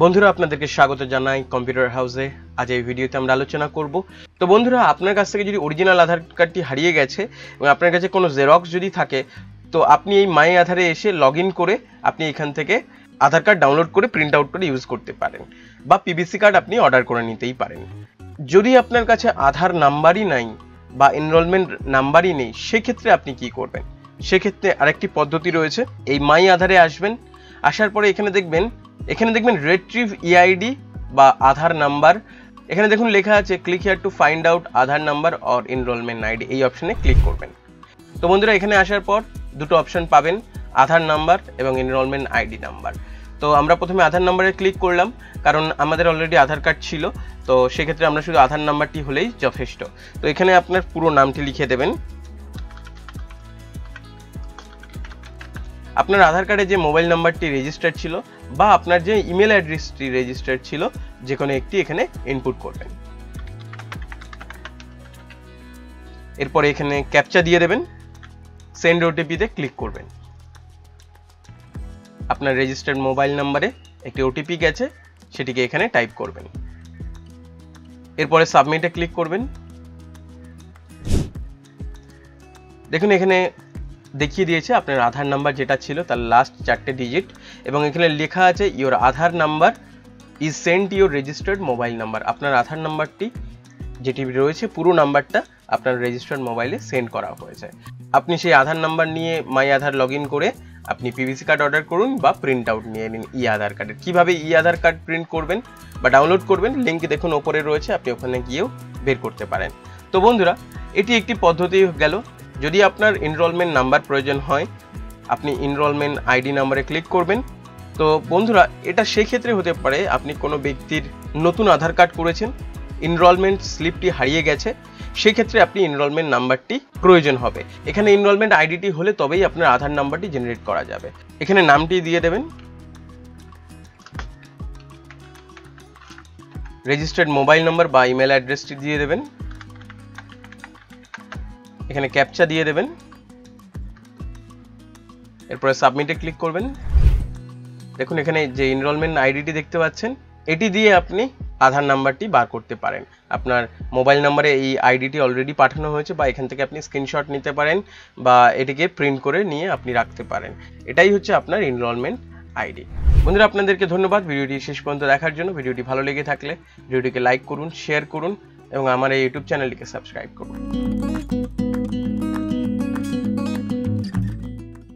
বন্ধুরা আপনাদেরকে স্বাগত জানাই কম্পিউটার হাউসে। আজ এই ভিডিওতে আমরা আলোচনা করব। তো বন্ধুরা, আপনার কাছ থেকে যদি অরিজিনাল আধার কার্ডটি হারিয়ে গেছে এবং আপনার কাছে কোনো জেরক্স যদি থাকে, তো আপনি এই মাই আধারে এসে লগইন করে আপনি এখান থেকে আধার কার্ড ডাউনলোড করে প্রিন্ট আউট করে ইউজ করতে পারেন, বা পিভিসি কার্ড আপনি অর্ডার করে নিতেই পারেন। যদি আপনার কাছে আধার নাম্বারই নাই বা এনরোলমেন্ট নাম্বারই নেই, সেক্ষেত্রে আপনি কি করবেন? সেক্ষেত্রে আরেকটি পদ্ধতি রয়েছে। এই মাই আধারে আসবেন, আসার পরে এখানে দেখবেন রিট্রিভ ইআইডি বা আধার নাম্বার। এখানে দেখুন লেখা আছে click here to find out Aadhaar number or enrolment ID. এই অপশনে ক্লিক করবেন। তো বন্ধুরা, এখানে আসার পর দুটো অপশন পাবেন, আধার নাম্বার এবং এনরোলমেন্ট আইডি নাম্বার। তো আমরা প্রথমে আধার নাম্বারে ক্লিক করলাম, কারণ আমাদের অলরেডি আধার কার্ড ছিল। তো সেক্ষেত্রে আমরা শুধু আধার নাম্বারটি হলেই যথেষ্ট। তো এখানে আপনার পুরো নামটি লিখে দেবেন। আপনার আধার কার্ডে যে মোবাইল নাম্বারটি রেজিস্টার্ড ছিল বা আপনার যে ইমেল অ্যাড্রেসটি রেজিস্টার্ড ছিল, যে কোনো একটি এখানে ইনপুট করবেন। এরপরে এখানে ক্যাপচা দিয়ে দেবেন, সেন্ড ওটিপিতে ক্লিক করবেন। আপনার রেজিস্টার্ড মোবাইল নাম্বারে একটি ওটিপি গেছে, সেটিকে এখানে টাইপ করবেন। এরপরে সাবমিটে ক্লিক করবেন। দেখুন এখানে দেখিয়ে দিয়েছে আপনার আধার নাম্বার যেটা ছিল তার লাস্ট 4টে ডিজিট, এবং এখানে লেখা আছে your Aadhaar number is sent your registered mobile number. আপনার আধার নাম্বারটি যেটি রয়েছে পুরো নাম্বারটা আপনার রেজিস্টার্ড মোবাইলে সেন্ড করা হয়েছে। আপনি সেই আধার নাম্বার নিয়ে মাই আধার লগইন করে আপনি পিভিসি কার্ড অর্ডার করুন বা প্রিন্ট আউট নিয়ে নিন ই আধার কার্ডের। কীভাবে ই আধার কার্ড প্রিন্ট করবেন বা ডাউনলোড করবেন, লিঙ্ক দেখুন ওপরে রয়েছে, আপনি ওখানে গিয়েও বের করতে পারেন। তো বন্ধুরা, এটি একটি পদ্ধতি গেল। যদি আপনার এনরোলমেন্ট নাম্বার প্রয়োজন হয়, আপনি এনরোলমেন্ট আইডি নাম্বারে ক্লিক করবেন। তো বন্ধুরা, এটা সেক্ষেত্রে হতে পারে আপনি কোনো ব্যক্তির নতুন আধার কার্ড করেছেন, এনরোলমেন্ট স্লিপটি হারিয়ে গেছে, সেক্ষেত্রে আপনি এনরোলমেন্ট নাম্বারটি প্রয়োজন হবে। এখানে এনরোলমেন্ট আইডিটি হলে তবেই আপনার আধার নাম্বারটি জেনারেট করা যাবে। এখানে নামটি দিয়ে দেবেন, রেজিস্টার্ড মোবাইল নাম্বার বা ইমেল অ্যাড্রেসটি দিয়ে দেবেন, এখানে ক্যাপচা দিয়ে দেবেন, এরপরে সাবমিটে ক্লিক করবেন। দেখুন এখানে যে এনরোলমেন্ট আইডিটি দেখতে পাচ্ছেন, এটি দিয়ে আপনি আধার নাম্বারটি বার করতে পারেন। আপনার মোবাইল নাম্বারে এই আইডিটি অলরেডি পাঠানো হয়েছে, বা এখান থেকে আপনি স্ক্রিনশট নিতে পারেন বা এটিকে প্রিন্ট করে নিয়ে আপনি রাখতে পারেন। এটাই হচ্ছে আপনার এনরোলমেন্ট আইডি। বন্ধুরা, আপনাদেরকে ধন্যবাদ ভিডিওটি শেষ পর্যন্ত দেখার জন্য। ভিডিওটি ভালো লেগে থাকলে ভিডিওটিকে লাইক করুন, শেয়ার করুন এবং আমার এই ইউটিউব চ্যানেলটিকে সাবস্ক্রাইব করুন।